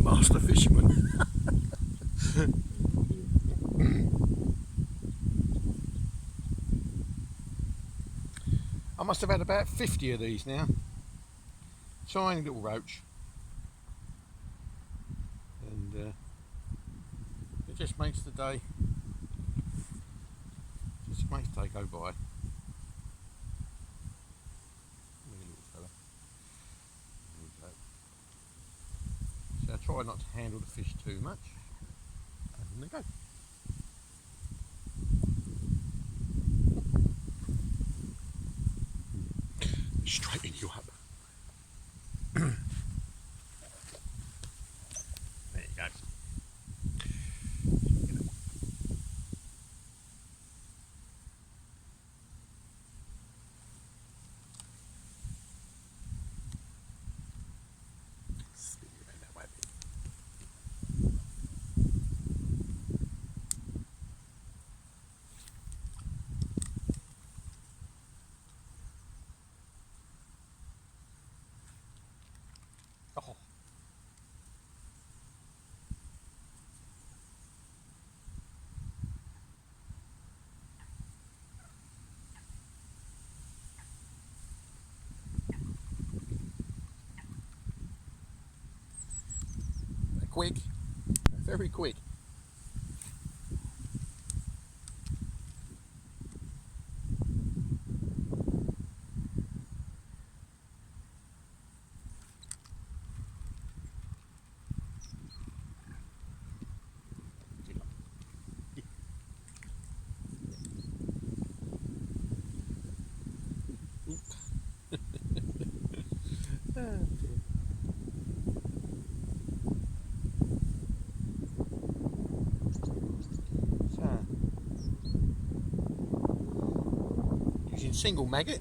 master fisherman. I must have had about 50 of these now. Tiny little roach. And it just makes the day, go by. Little fella. There we go. So I try not to handle the fish too much. And they go. Straighten you up. There you go. Spin you around that way a bit. Oh. They're quick, they're very quick. Using single maggot,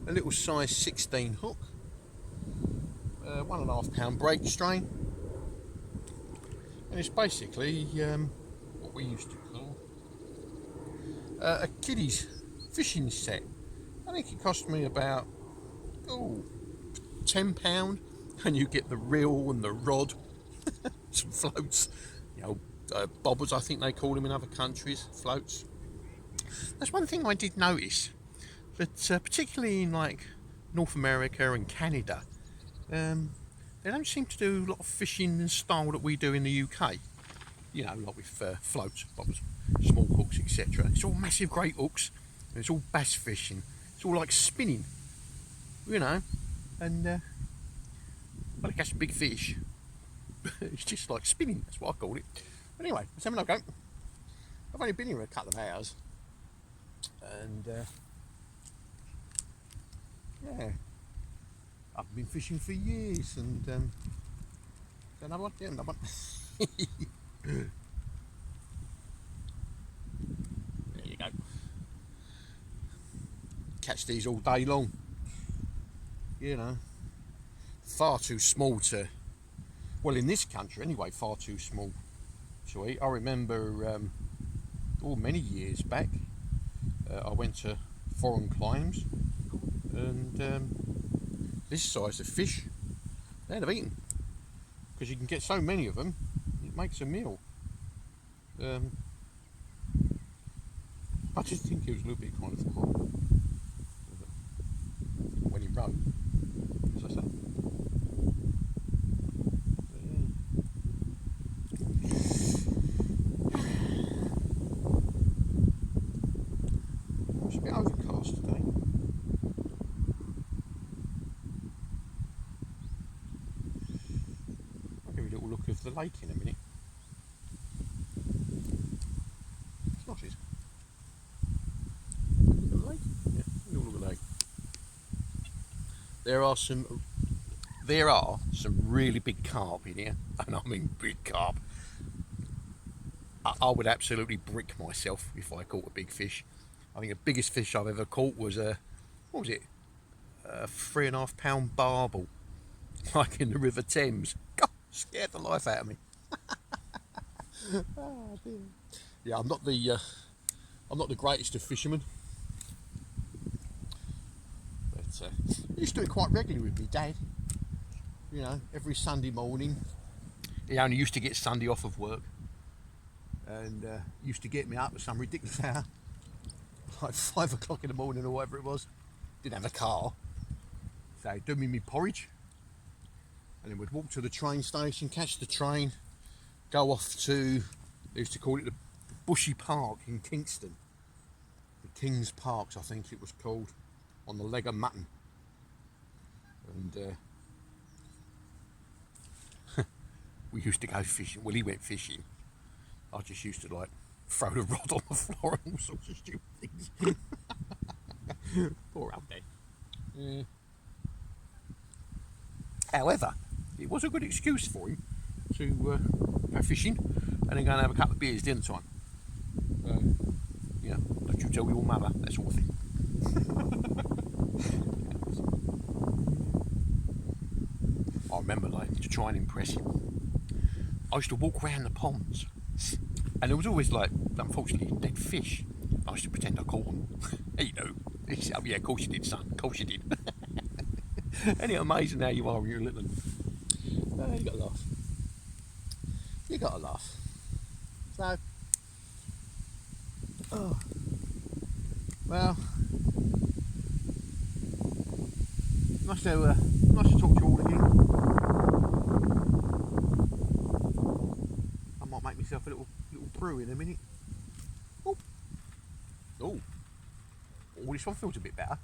a little size 16 hook, 1.5 pound break strain, and it's basically what we used to call a kiddie's fishing set. I think it cost me about £10, and you get the reel and the rod, some floats, bobbers I think they call them in other countries, floats. That's one thing I did notice, that particularly in like North America and Canada, they don't seem to do a lot of fishing in the style that we do in the UK. Like with floats, bobbers, small hooks, etc. It's all massive great hooks, and it's all bass fishing. It's all like spinning, and well, it catch a big fish. It's just like spinning, that's what I call it. But anyway, let's have another go. I've only been here a couple of hours, and yeah, I've been fishing for years, and another one, yeah, another one. There you go. Catch these all day long. Far too small to, well, in this country anyway, far too small to eat. I remember many years back, I went to foreign climes, and this size of fish they'd have eaten, because you can get so many of them, it makes a meal. I just think it was a little bit kind of cruel when he wrote, as I say. It's a bit overcast today. I'll give you a little look of the lake in a minute. Snoshes. Look at the lake. Yeah, look at the lake. There are some really big carp in here, and I mean big carp. I would absolutely brick myself if I caught a big fish. I think the biggest fish I've ever caught was a 3.5 pound barbel, like in the River Thames. God, scared the life out of me. Oh, dear. Yeah, I'm not the greatest of fishermen, but I used to do it quite regularly with my dad. Every Sunday morning He only used to get Sunday off of work, and used to get me up at some ridiculous hour, like 5 o'clock in the morning or whatever it was. Didn't have a car, so he'd do me my porridge, and then we'd walk to the train station, catch the train, go off to, they used to call it the Bushy Park in Kingston, the King's Parks I think it was called, on the Leg of Mutton. And we used to go fishing. Well, he went fishing. I just used to like throw the rod on the floor and all sorts of stupid things. Poor old Dad. Yeah. However, it was a good excuse for him to go fishing and then go and have a couple of beers dinner time. You know, don't you tell your mother, that sort of thing. I remember, like, to try and impress him, I used to walk around the ponds, and there was always, like, unfortunately, dead fish. I used to pretend I caught them. You know, he said, oh yeah, of course you did, son, of course you did. Ain't it amazing how you are when you're little? You gotta laugh. You gotta laugh. So, oh, well, nice to talk to you all again. I might make myself a little brew in a minute. Oh, oh, this one feels a bit better.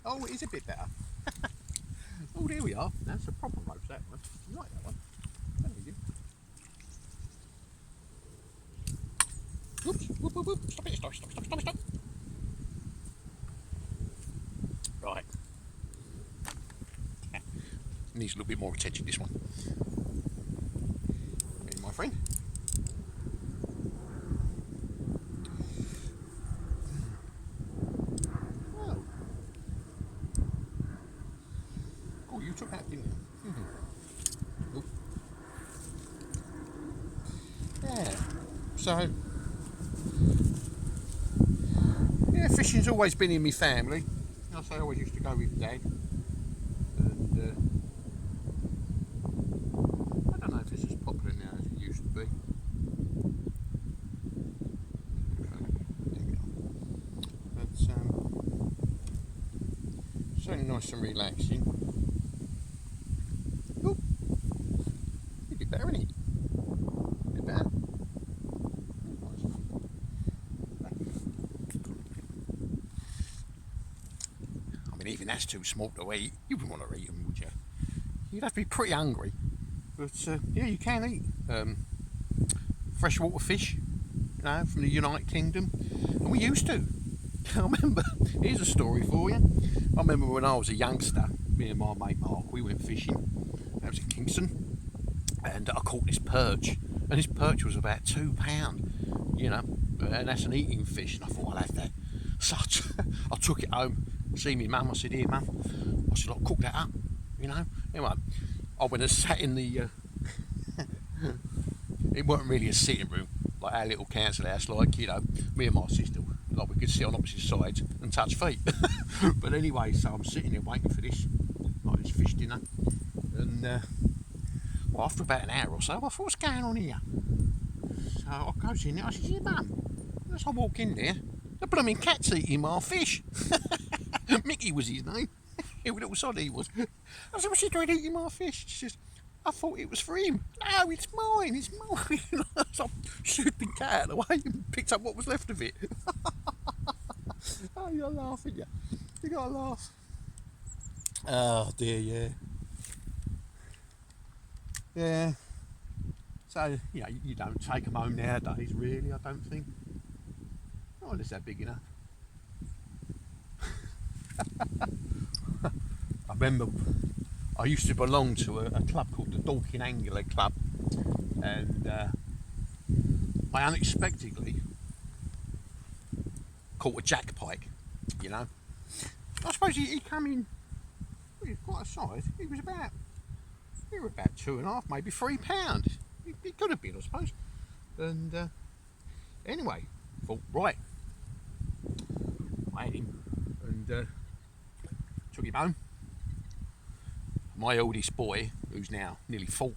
Oh, it is a bit better. Oh, there we are. That's a proper roast, that one. You like that one? There we go. Oops, whoop, whoop, whoop. Stop it, stop. Right. Needs a little bit more attention, this one. Ready, my friend? Oh, you took that, didn't you? Mm-hmm. Oop. Yeah. So, yeah, fishing's always been in my family. I always used to go with Dad, and I don't know if it's as popular now as it used to be. Okay, there we are. But certainly nice and relaxing. Oh, a bit better, isn't it? A bit better. Even that's too small to eat. You wouldn't want to eat them, would you? You'd have to be pretty hungry. But yeah, you can eat freshwater fish, you know, from the United Kingdom. And we used to. I remember, here's a story for you. I remember when I was a youngster, me and my mate Mark, we went fishing. That was in Kingston. And I caught this perch. And this perch was about £2, you know. And that's an eating fish. And I thought, I'll have that. So I took it home. See me mum, I said, here mum, I said, I'll cook that up, you know. Anyway, I went and sat in the, it wasn't really a sitting room, like our little council house, like, you know, me and my sister, like we could sit on opposite sides and touch feet. But anyway, so I'm sitting there waiting for this, like this fish dinner, and well, after about an hour or so, I thought, what's going on here? So I goes in there, I said, yeah mum, as I walk in there, the blooming cat's eating my fish. Mickey was his name. A little sod he was. I said, what's he doing eating my fish? She says, I thought it was for him. No, it's mine, it's mine. So I shooed the cat out of the way and picked up what was left of it. Oh, you're laughing, you. You gotta laugh. Oh dear, yeah. Yeah. So, you know, you don't take them home nowadays, really, I don't think. Not unless they're big enough. I remember I used to belong to a club called the Dorking Angler Club, and I unexpectedly caught a jack pike, you know. I suppose he come in, he was quite a size. He was about 2.5, maybe £3. He could have been, I suppose. And anyway, thought, right, I had him, and took him home. my oldest boy, who's now nearly 40,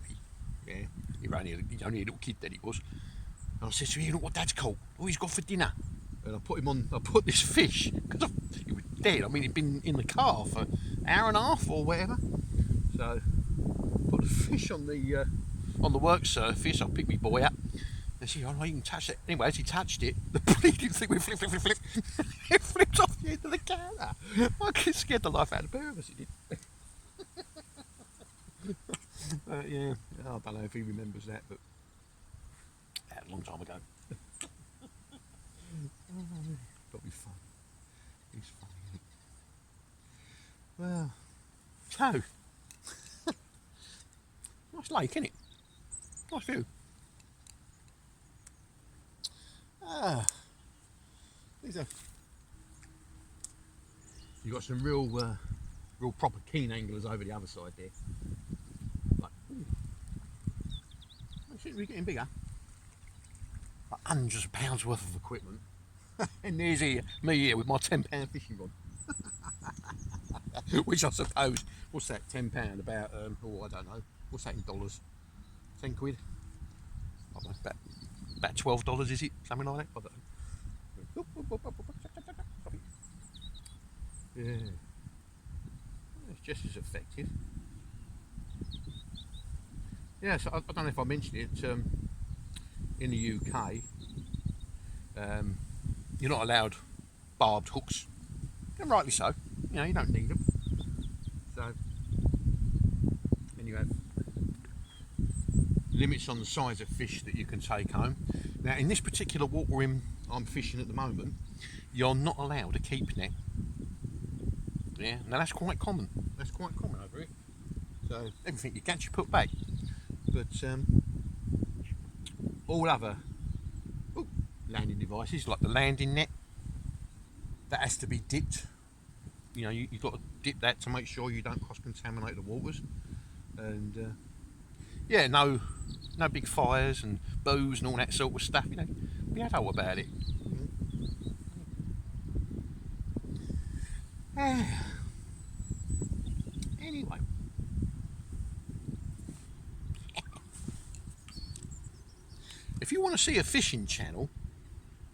yeah, he's only a little kid that he was. And I said to him, you know what Dad's caught? Oh, he's got for dinner. And I put this fish, because he was dead. I mean, he'd been in the car for an hour and a half or whatever. So, put the fish on the work surface. I picked my boy up. And she said, oh, no, you can touch it. Anyway, as he touched it, the bleeding thing went flip. It flipped off the end of the counter. I scared the life out of the pair of us, it did. Yeah, I don't know if he remembers that, but that was a long time ago. Got to be fun. He's funny, isn't it? Well, so nice lake, isn't it? Nice view. These are. You've got some real proper keen anglers over the other side there. Like, they seem to be getting bigger. Like hundreds of pounds worth of equipment. And there's me here with my £10 fishing rod. Which I suppose, what's that, £10? About, I don't know, what's that in dollars? 10 quid? I don't know, about $12, is it? Something like that? I don't know. Yeah. It's just as effective. Yeah, so I don't know if I mentioned it, in the UK, you're not allowed barbed hooks, and rightly so. You know, you don't need them. So, and you have limits on the size of fish that you can take home. Now, in this particular water I'm fishing at the moment, you're not allowed a keep net. Yeah, now that's quite common. That's quite common over here. So everything you catch, you put back. But all other landing devices, like the landing net, that has to be dipped. You know, you've got to dip that to make sure you don't cross-contaminate the waters. And yeah, no big fires and booze and all that sort of stuff. You know, be adult about it. Anyway. If you want to see a fishing channel,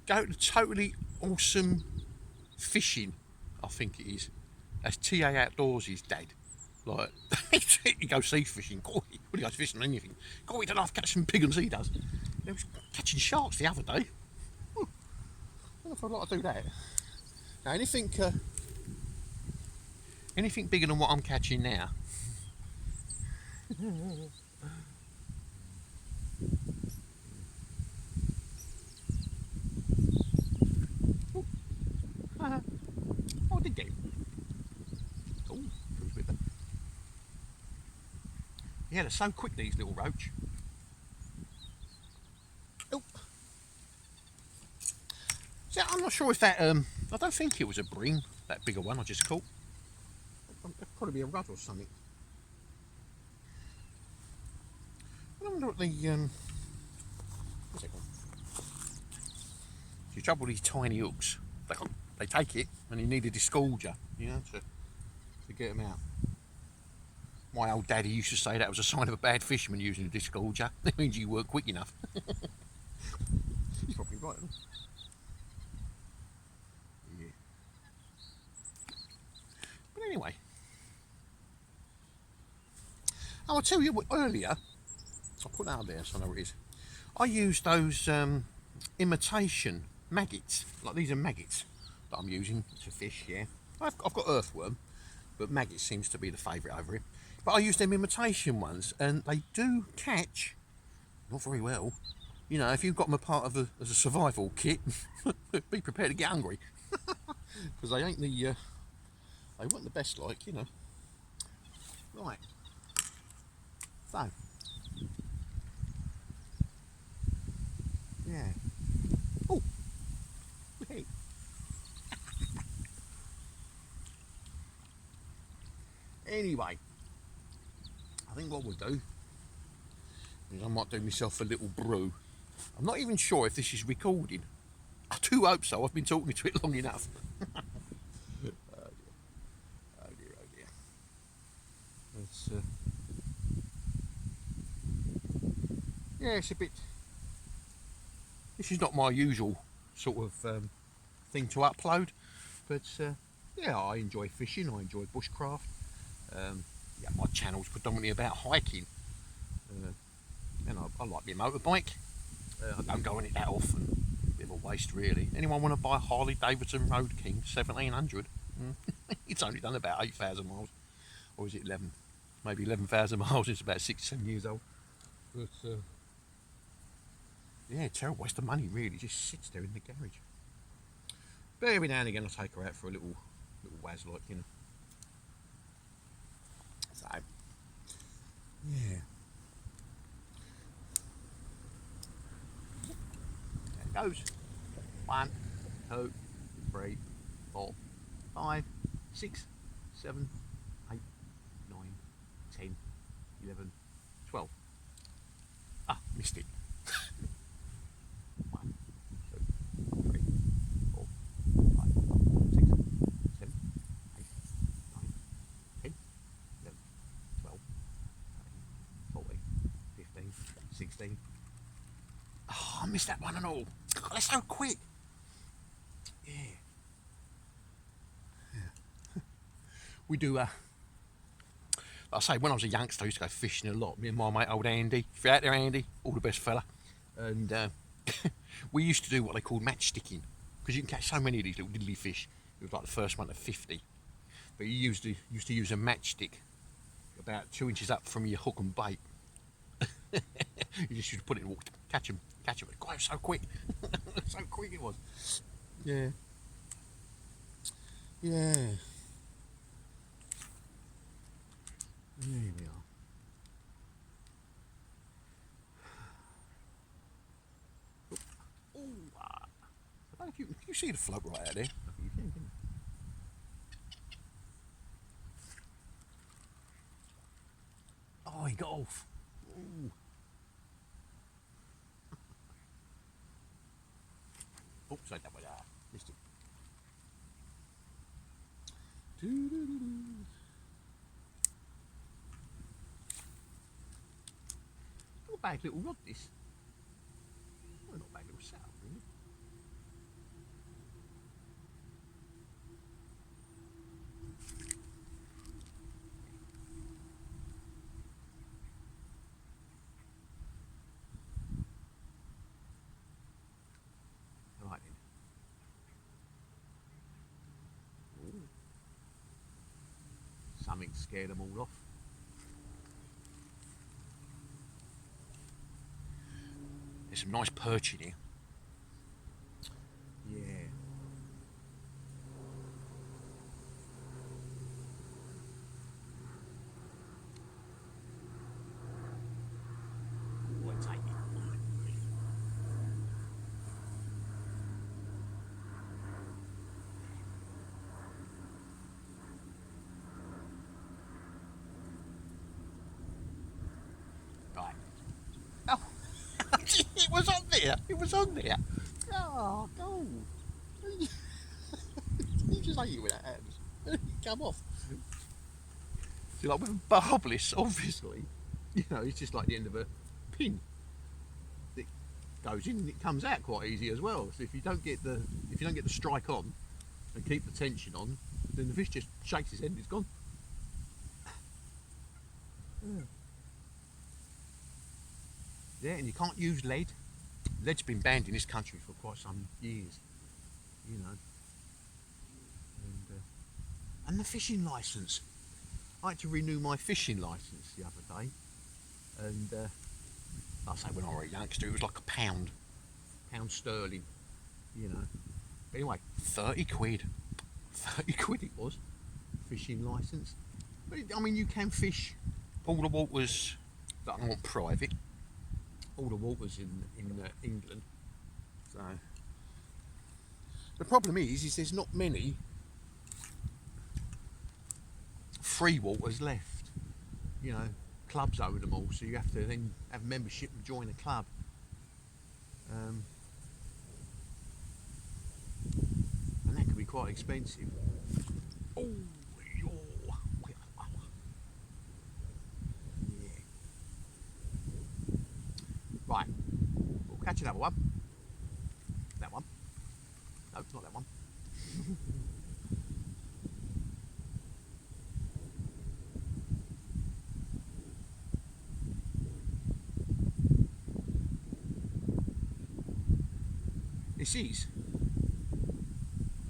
go to Totally Awesome Fishing, I think it is. That's TA Outdoors's dad. Like, he goes sea fishing. Well, he goes fishing on anything. He don't have to catch some piggins, he does. He was catching sharks the other day. I don't know if I'd like to do that. Now, anything bigger than what I'm catching now. Oh, I did get him. Oh, feels a bit better. Yeah, they're so quick, these little roach. Oh. So I'm not sure if that, I don't think it was a bream, that bigger one I just caught. It'd probably be a rudd or something. I wonder what the, what's it called? The trouble with these tiny hooks, they take it and you need a disgorger, you know, to get them out. My old daddy used to say that was a sign of a bad fisherman using a disgorger. That means you weren't quick enough. He's probably right, isn't he? Yeah. But anyway. Oh, I'll tell you what, earlier, I'll put that out there so I know what it is. I used those imitation maggots. Like, these are maggots that I'm using to fish, yeah. I've got earthworm, but maggot seems to be the favourite over here. But I use them imitation ones, and they do catch, not very well. You know, if you've got them as a survival kit, be prepared to get hungry. Because they ain't they weren't the best, like, you know. Right. So. Yeah. Oh. Hey. Anyway. I think what we'll do is I might do myself a little brew. I'm not even sure if this is recording. I do hope so. I've been talking to it long enough. Oh dear. Oh dear. It's yeah, it's a bit. This is not my usual sort of thing to upload, but yeah, I enjoy fishing. I enjoy bushcraft. Yeah, my channel's predominantly about hiking, and I like my motorbike. I don't go on it that often. Bit of a waste, really. Anyone want to buy a Harley Davidson Road King 1700? It's only done about 8,000 miles, or is it 11? Maybe 11,000 miles. It's about 6, 7 years old. But yeah, terrible waste of money, really. Just sits there in the garage. But every now and again, I take her out for a little waz, like, you know. So yeah, there it goes. 1, 2, 3, 4, 5, 6, 7, 8, 9, 10, 11, 12. Ah, missed it. 1, 2, 3, 4, 5, 6, 7, 8, 9, 10, 11, 12, 14, 15, 16. Oh, I missed that one and all. God, that's so quick. Yeah. We do, like I say, when I was a youngster, I used to go fishing a lot. Me and my mate, old Andy. If you're out there, Andy, all the best fella. And we used to do what they called match sticking, because you can catch so many of these little diddly fish. It was like the first one to 50. But you used to use a matchstick about 2 inches up from your hook and bait. You just used to put it in water, catch them. God, it was so quick. So quick it was. Yeah. Yeah. There we are. Ooh, I don't know if you see the float right out there. I think you can you? Oh, he got off. Ooh. Oops, I double that. Missed it. Not a bad little rod, this. Well, not a bad little setup, really. Right then. Ooh. Something scared them all off. There's some nice perch in here. Yeah. Ooh, I take it. Right. Oh, it was on there. It was on there. Oh, go. You just hate it when that happens. You come off. See, like with barbless, obviously, you know, it's just like the end of a pin. It goes in and it comes out quite easy as well. So if you don't get the strike on and keep the tension on, then the fish just shakes his head and it's gone. Yeah, and you can't use lead. Lead's been banned in this country for quite some years, you know. And the fishing licence. I had to renew my fishing licence the other day, and like I say, when I was a youngster, it was like £1, pound sterling, you know. But anyway, 30 quid. 30 quid it was, fishing licence. But I mean, you can fish all the waters that are not private, all the waters in England. So the problem is there's not many free waters left. You know, clubs own them all, so you have to then have membership and join a club. And that can be quite expensive. Oh, catch another one. That one. No, not that one. This is,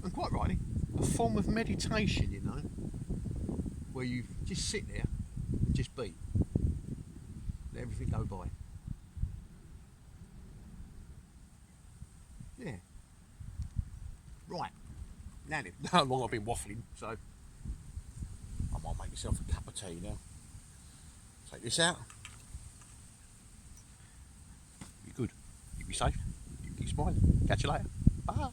and quite rightly, a form of meditation, you know, where you just sit there and just be. Let everything go by. Yeah. Right. Now then, how long I've been waffling, so I might make myself a cup of tea now. Take this out. Be good. You be safe. You keep smiling. Catch you later. Bye.